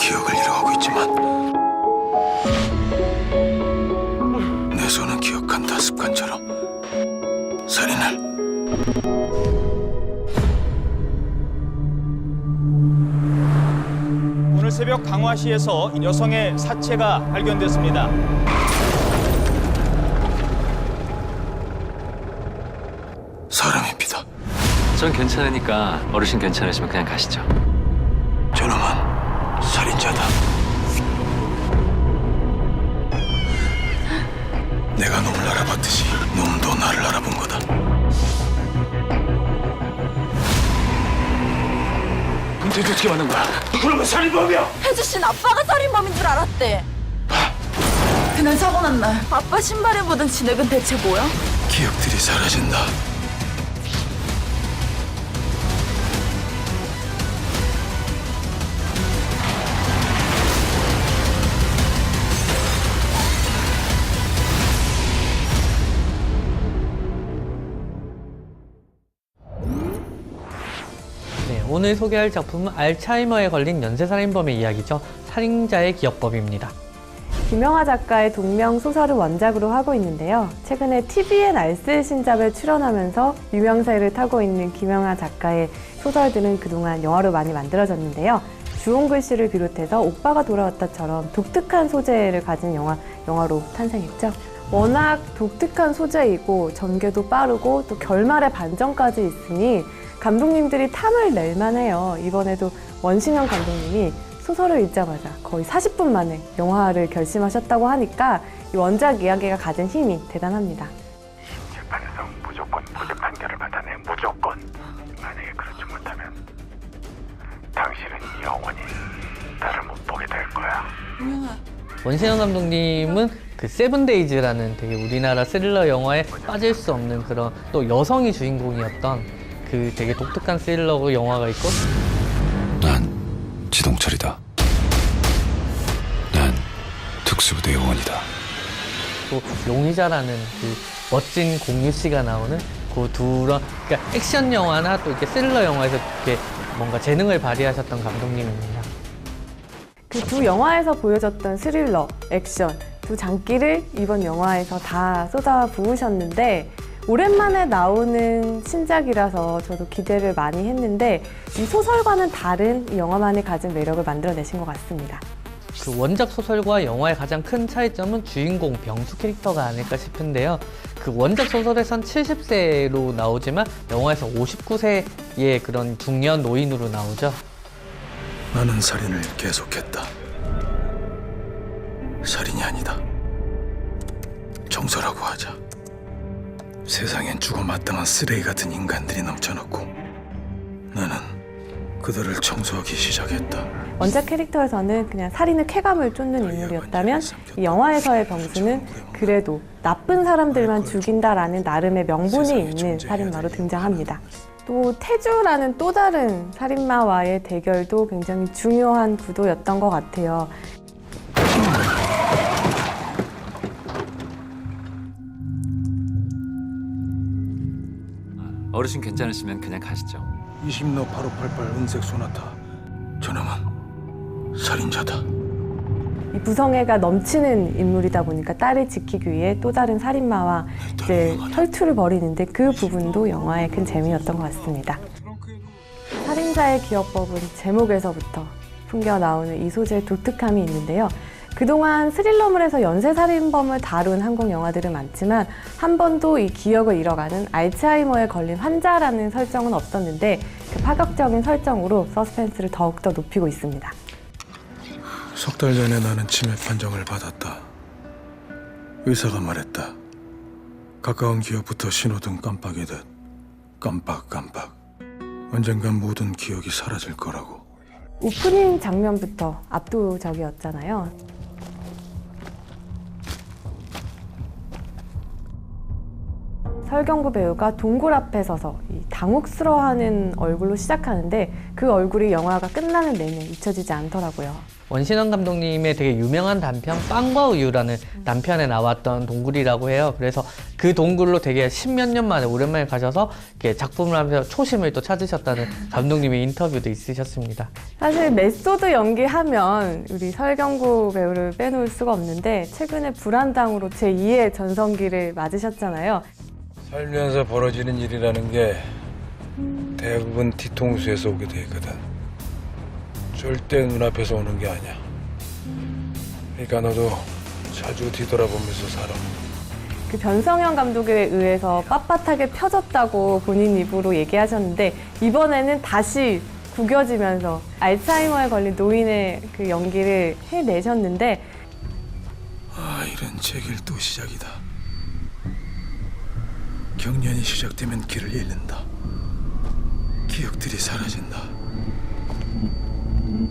기억을 잃어가고 있지만 내 손은 기억한다. 습관처럼 살인을. 오늘 새벽 강화시에서 여성의 사체가 발견됐습니다. 사람입니다. 전 괜찮으니까 어르신 괜찮으시면 그냥 가시죠. 저놈은 살인자다. 내가 놈을 알아봤듯이 놈도 나를 알아본 거다. 근데 어떻게 만난 거야? 그러면 살인범이야! 혜주 씨는 아빠가 살인범인 줄 알았대. 그날 사고 난 날 아빠 신발에 묻은 진액은 대체 뭐야? 기억들이 사라진다. 네, 오늘 소개할 작품은 알츠하이머에 걸린 연쇄살인범의 이야기죠. 살인자의 기억법입니다. 김영하 작가의 동명 소설을 원작으로 하고 있는데요. 최근에 TVN 알쓸 신잡에 출연하면서 유명세를 타고 있는 김영하 작가의 소설들은 그동안 영화로 많이 만들어졌는데요. 주홍글 씨를 비롯해서 오빠가 돌아왔다처럼 독특한 소재를 가진 영화로 탄생했죠. 워낙 독특한 소재이고 전개도 빠르고 또 결말에 반전까지 있으니 감독님들이 탐을 낼 만해요. 이번에도 원신영 감독님이 소설을 읽자마자 거의 40분 만에 영화를 결심하셨다고 하니까 이 원작 이야기가 가진 힘이 대단합니다. 재판에서 무조건 무죄 판결을 받아내. 무조건. 만약에 그렇지 못하면 당신은 영원히 나를 못 보게 될 거야. 원신영 감독님은 그 세븐데이즈라는 되게 우리나라 스릴러 영화에 빠질 수 없는 그런 또 여성이 주인공이었던 그 되게 독특한 스릴러 영화가 있고, 난 지동철이다. 난 특수부대 요원이다. 또 용의자라는 그 멋진 공유 씨가 나오는 그 그러니까 액션 영화나 또 이렇게 스릴러 영화에서 이렇게 뭔가 재능을 발휘하셨던 감독님입니다. 그 두 영화에서 보여줬던 스릴러, 액션 두 장기를 이번 영화에서 다 쏟아 부으셨는데 오랜만에 나오는 신작이라서 저도 기대를 많이 했는데 이 소설과는 다른 이 영화만이 가진 매력을 만들어내신 것 같습니다. 그 원작 소설과 영화의 가장 큰 차이점은 주인공 병수 캐릭터가 아닐까 싶은데요. 그 원작 소설에선 70세로 나오지만 영화에서 59세의 그런 중년 노인으로 나오죠. 나는 살인을 계속했다. 살인이 아니다. 정서라고 하자. 세상엔 죽어 마땅한 쓰레기 같은 인간들이 넘쳐났고 나는 그들을 청소하기 시작했다. 원작 캐릭터에서는 그냥 살인의 쾌감을 쫓는 인물이었다면 이 영화에서의 병수는 그래도 나쁜 사람들만 죽인다라는 나름의 명분이 있는 살인마로 등장합니다. 또 태주라는 또 다른 살인마와의 대결도 굉장히 중요한 구도였던 것 같아요. 어르신 괜찮으시면 그냥 가시죠. 20로 8588 은색 소나타. 저놈은 살인자다. 이 부성애가 넘치는 인물이다 보니까 딸을 지키기 위해 또 다른 살인마와 이제 혈투를 벌이는데 그 부분도 영화의 큰 재미였던 것 같습니다. 살인자의 기억법은 제목에서부터 풍겨 나오는 이 소재의 독특함이 있는데요. 그동안 스릴러물에서 연쇄살인범을 다룬 한국 영화들은 많지만 한 번도 이 기억을 잃어가는 알츠하이머에 걸린 환자라는 설정은 없었는데 그 파격적인 설정으로 서스펜스를 더욱더 높이고 있습니다. 석 달 전에 나는 치매 판정을 받았다. 의사가 말했다. 가까운 기억부터 신호등 깜빡이듯 깜빡깜빡. 언젠간 모든 기억이 사라질 거라고. 오프닝 장면부터 압도적이었잖아요. 설경구 배우가 동굴 앞에 서서 이 당혹스러워하는 얼굴로 시작하는데 그 얼굴이 영화가 끝나는 내내 잊혀지지 않더라고요. 원신원 감독님의 되게 유명한 단편 빵과 우유라는 단편에 나왔던 동굴이라고 해요. 그래서 그 동굴로 되게 십몇 년 만에 오랜만에 가셔서 이렇게 작품을 하면서 초심을 또 찾으셨다는 감독님의 인터뷰도 있으셨습니다. 사실 메소드 연기하면 우리 설경구 배우를 빼놓을 수가 없는데 최근에 불안당으로 제2의 전성기를 맞으셨잖아요. 살면서 벌어지는 일이라는 게 대부분 뒤통수에서 오게 돼 있거든. 절대 눈앞에서 오는 게 아니야. 그러니까 너도 자주 뒤돌아보면서 살아. 그 변성현 감독에 의해서 빳빳하게 펴졌다고 본인 입으로 얘기하셨는데 이번에는 다시 구겨지면서 알츠하이머에 걸린 노인의 그 연기를 해내셨는데 아, 이런 제길 또 시작이다. 경련이 시작되면 길을 잃는다. 기억들이 사라진다.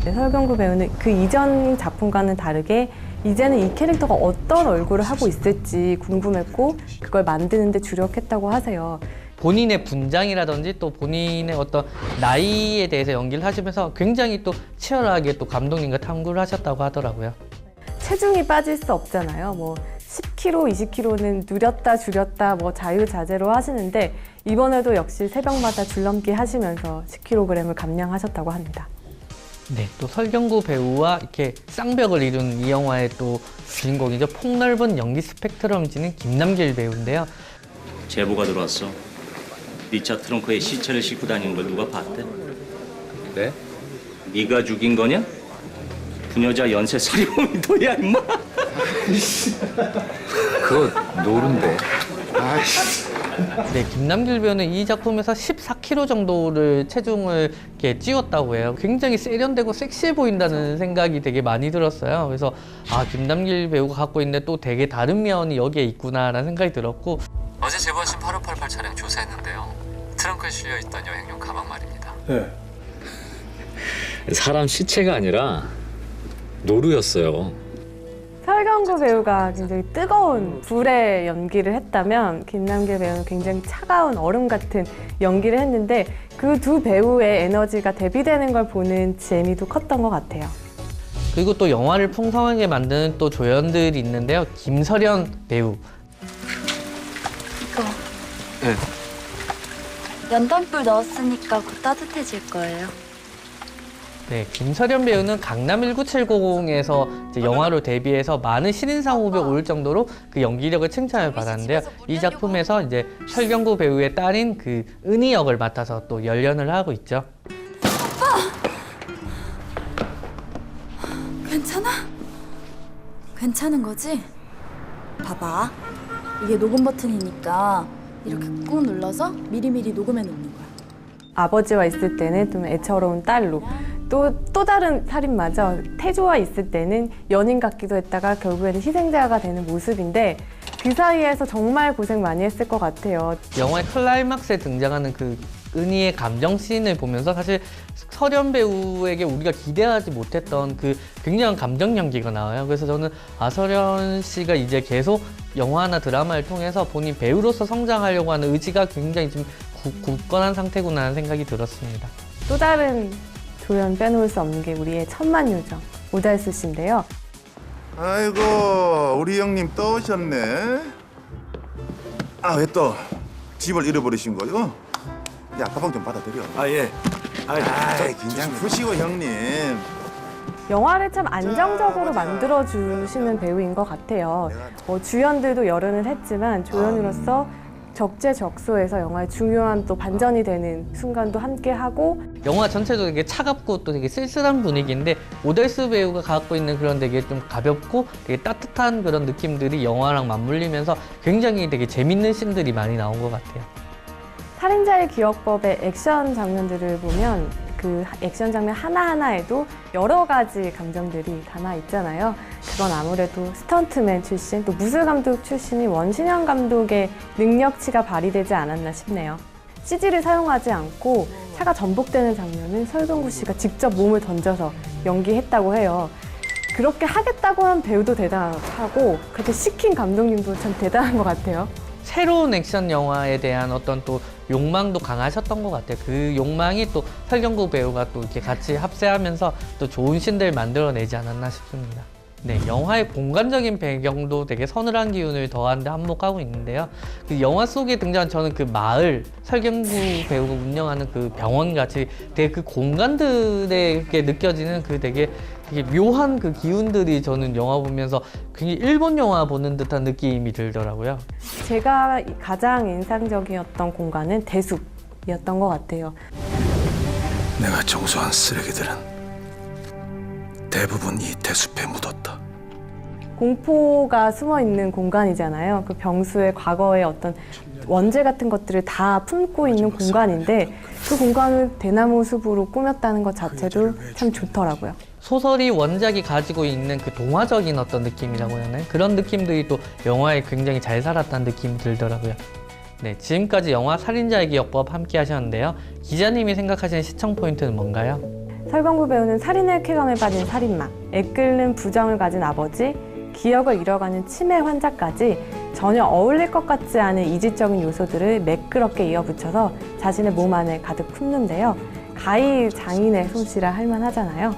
설경구 배우는 그 이전 작품과는 다르게 이제는 이 캐릭터가 어떤 얼굴을 하고 있을지 궁금했고 그걸 만드는데 주력했다고 하세요. 본인의 분장이라든지 또 본인의 어떤 나이에 대해서 연기를 하시면서 굉장히 또 치열하게 또 감독님과 탐구를 하셨다고 하더라고요. 체중이 빠질 수 없잖아요. 뭐 10kg, 20kg는 누렸다 줄였다 뭐 자유자재로 하시는데 이번에도 역시 새벽마다 줄넘기 하시면서 10kg을 감량하셨다고 합니다. 네, 또 설경구 배우와 이렇게 쌍벽을 이룬 이 영화의 또 주인공이죠. 폭넓은 연기 스펙트럼을 지닌 김남길 배우인데요. 제보가 들어왔어. 네 차 트렁크에 시체를 싣고 다니는 걸 누가 봤대? 네? 네가 죽인 거냐? 부녀자 연쇄 살인범이 너야 임마? 그거 노른데. 네, 김남길 배우는 이 작품에서 14kg 정도를 체중을 이렇게 찌웠다고 해요. 굉장히 세련되고 섹시해 보인다는 생각이 되게 많이 들었어요. 그래서 아, 김남길 배우가 갖고 있는 또 되게 다른 면이 여기에 있구나라는 생각이 들었고 어제 제보하신 8588 차량 조사했는데요. 트렁크에 실려있던 여행용 가방 말입니다. 네. 사람 시체가 아니라 노루였어요. 설경구 배우가 굉장히 뜨거운 불의 연기를 했다면 김남길 배우는 굉장히 차가운 얼음 같은 연기를 했는데 그 두 배우의 에너지가 대비되는 걸 보는 재미도 컸던 것 같아요. 그리고 또 영화를 풍성하게 만드는 또 조연들이 있는데요. 김설현 배우. 이거 네. 연탄불 넣었으니까 곧 따뜻해질 거예요. 네, 김설현 배우는 강남 1970에서 이제 영화로 데뷔해서 많은 신인상 후보에 오를 정도로 그 연기력을 칭찬을 받았는데요. 이 작품에서 이제 설경구 배우의 딸인 그 은희 역을 맡아서 또 열연을 하고 있죠. 괜찮아? 괜찮은 거지? 봐봐. 이게 녹음 버튼이니까 이렇게 꾹 눌러서 미리미리 녹음해 놓는 거야. 아버지와 있을 때는 좀 애처로운 딸로 또 다른 살인마죠. 태조와 있을 때는 연인 같기도 했다가 결국에는 희생자가 되는 모습인데 그 사이에서 정말 고생 많이 했을 것 같아요. 영화의 클라이막스에 등장하는 그 은희의 감정 씬을 보면서 사실 설현 배우에게 우리가 기대하지 못했던 그 굉장한 감정 연기가 나와요. 그래서 저는 설현 씨가 이제 계속 영화나 드라마를 통해서 본인 배우로서 성장하려고 하는 의지가 굉장히 좀 굳건한 상태구나 하는 생각이 들었습니다. 또 다른 조연 빼놓을 수 없는 게 우리의 천만 요정 오달수 씨인데요. 아이고 우리 형님 또 오셨네. 아 왜 또 집을 잃어버리신 거요? 야 가방 좀 받아드려. 아 예. 아이 긴장 푸시고 형님. 영화를 참 안정적으로 만들어주시는 배우인 것 같아요. 주연들도 열연을 했지만 조연으로서 적재적소에서 영화의 중요한 또 반전이 되는 순간도 함께하고 영화 전체도 되게 차갑고 또 되게 쓸쓸한 분위기인데 오달수 배우가 갖고 있는 그런 되게 좀 가볍고 되게 따뜻한 그런 느낌들이 영화랑 맞물리면서 굉장히 되게 재밌는 씬들이 많이 나온 것 같아요. 살인자의 기억법의 액션 장면들을 보면 그 액션 장면 하나하나에도 여러 가지 감정들이 담아 있잖아요. 그건 아무래도 스턴트맨 출신, 또 무술 감독 출신인 원신현 감독의 능력치가 발휘되지 않았나 싶네요. CG를 사용하지 않고 차가 전복되는 장면은 설경구 씨가 직접 몸을 던져서 연기했다고 해요. 그렇게 하겠다고 한 배우도 대단하고 그렇게 시킨 감독님도 참 대단한 것 같아요. 새로운 액션 영화에 대한 어떤 또 욕망도 강하셨던 것 같아요. 그 욕망이 또 설경구 배우가 또 이렇게 같이 합세하면서 또 좋은 씬들 만들어내지 않았나 싶습니다. 네, 영화의 공간적인 배경도 되게 서늘한 기운을 더하는데 한몫하고 있는데요. 그 영화 속에 등장한 저는 그 마을, 설경구 배우가 운영하는 그 병원 같이 되게 그 공간들에 느껴지는 그 되게 묘한 그 기운들이 저는 영화 보면서 굉장히 일본 영화 보는 듯한 느낌이 들더라고요. 제가 가장 인상적이었던 공간은 대숲이었던 것 같아요. 내가 청소한 쓰레기들은 대부분 이 대숲에 묻었다. 공포가 숨어 있는 공간이잖아요. 그 병수의 과거의 어떤 원죄 같은 것들을 다 품고 있는 공간인데 그 공간을 대나무 숲으로 꾸몄다는 것 자체도 참 좋더라고요. 소설이 원작이 가지고 있는 그 동화적인 어떤 느낌이라고 해야 하나요? 그런 느낌들이 또 영화에 굉장히 잘 살았다는 느낌이 들더라고요. 네, 지금까지 영화 살인자의 기억법 함께 하셨는데요. 기자님이 생각하시는 시청 포인트는 뭔가요? 설경구 배우는 살인의 쾌감에 빠진 살인마, 애끓는 부정을 가진 아버지, 기억을 잃어가는 치매 환자까지 전혀 어울릴 것 같지 않은 이질적인 요소들을 매끄럽게 이어붙여서 자신의 몸 안에 가득 품는데요. 가히 장인의 솜씨라 할 만하잖아요.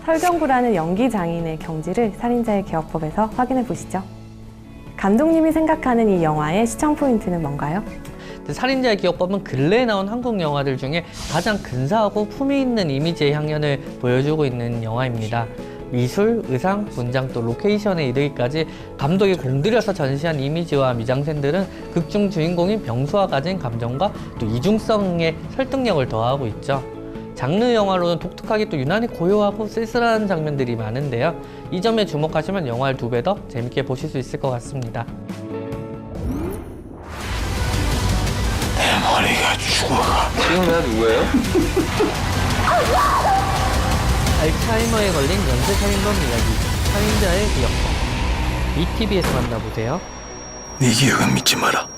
설경구라는 연기 장인의 경지를 살인자의 기억법에서 확인해 보시죠. 감독님이 생각하는 이 영화의 시청 포인트는 뭔가요? 살인자의 기억법은 근래에 나온 한국 영화들 중에 가장 근사하고 품위 있는 이미지의 향연을 보여주고 있는 영화입니다. 미술, 의상, 문장 또 로케이션에 이르기까지 감독이 공들여서 전시한 이미지와 미장센들은 극중 주인공인 병수가 가진 감정과 또 이중성의 설득력을 더하고 있죠. 장르 영화로는 독특하게 또 유난히 고요하고 쓸쓸한 장면들이 많은데요. 이 점에 주목하시면 영화를 2배 더 재밌게 보실 수 있을 것 같습니다. 머리가 죽어가. 지금 내가 누구예요? 알츠하이머에 걸린 연쇄 살인범 이야기, 살인자의 기억법. ETV에서 만나보세요. 네 기억은 믿지 마라.